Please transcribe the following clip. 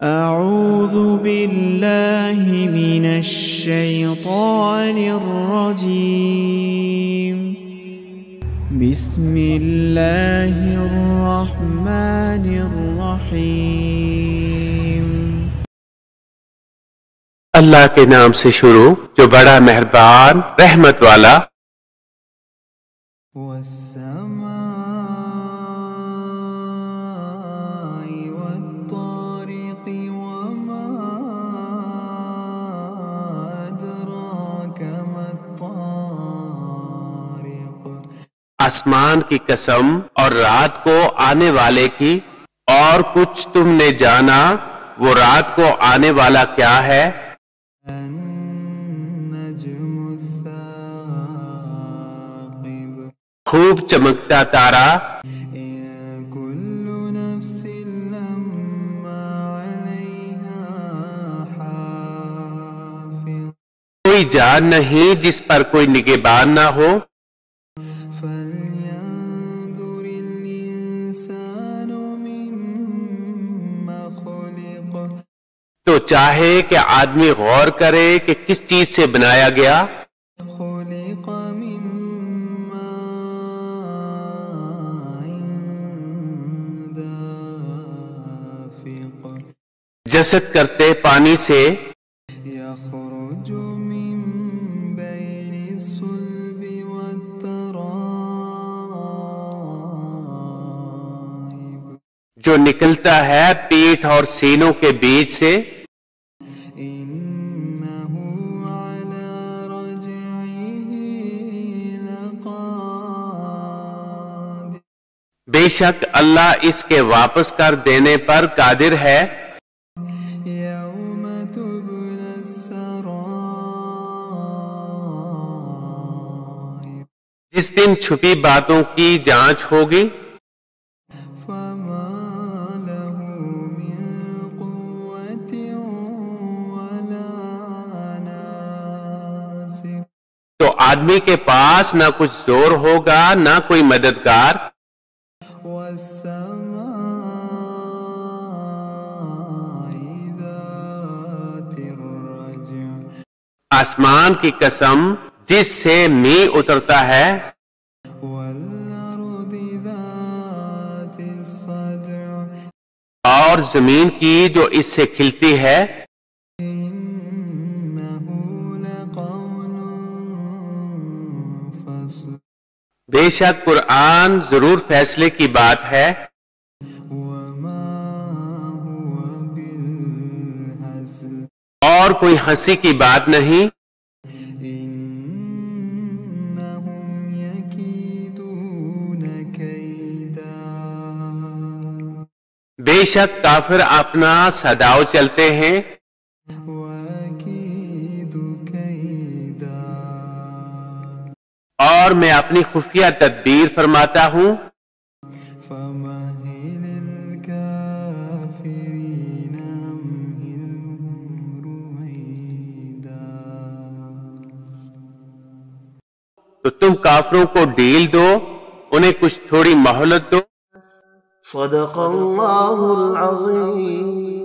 أعوذ بالله من الشيطان الرجيم بسم الله الرحمن الرحيم اللہ کے نام سے شروع جو بڑا مہربان رحمت والا۔ والسماء والطارق وما أدراك ما الطارق۔ آسمان کی قسم اور رات کو آنے والے کی، اور کچھ تم نے جانا وہ رات کو آنے والا کیا ہے؟ النجم الثاقب خوب چمکتا تارا۔ كل نفس لما عليها حافظ۔ کوئی جان نہیں جس پر کوئی نگہبان نہ ہو۔ فلينظر الإنسان مما خلق۔ تو چاہے کہ آدمی غور کرے کہ کس چیز سے بنایا گیا۔ خلق من ماء دافق۔ جسد کرتے پانی سے، يخرج من بين الصلب والترائب۔ جو نکلتا ہے پیٹھ اور سینوں کے بیچ سے۔ إنه على رجعه لقادر۔ بے شک اللہ اس کے واپس کر دینے پر قادر ہے۔ يوم تبلى السرائر۔ جس دن چھپی باتوں کی جانچ ہوگی۔ فما له من قوة ولا ناصر۔ تو آدمی کے پاس نہ کچھ زور ہوگا نہ کوئی مددگار۔ والسماء ذات الرجع۔ آسمان کی قسم جس سے می اترتا ہے۔ والأرض ذات الصدع۔ اور زمین کی جو اس سے کھلتی ہے۔ إنه لقول فصل۔ بے شک قرآن ضرور فیصلے کی بات ہے۔ وما هو بالهزل۔ اور کوئی ہنسی کی بات نہیں۔ إنهم يكيدون كيدا۔ بے شک کافر اپنا صداؤ چلتے ہیں۔ وأكيد كيدا۔ اور میں اپنی خفیہ تدبیر فرماتا ہوں۔ فمهل الكافرين أمهلهم رويدا۔ تو تم کافروں کو ڈیل دو، انہیں کچھ تھوڑی مہلت دو۔ صدق اللہ العظیم۔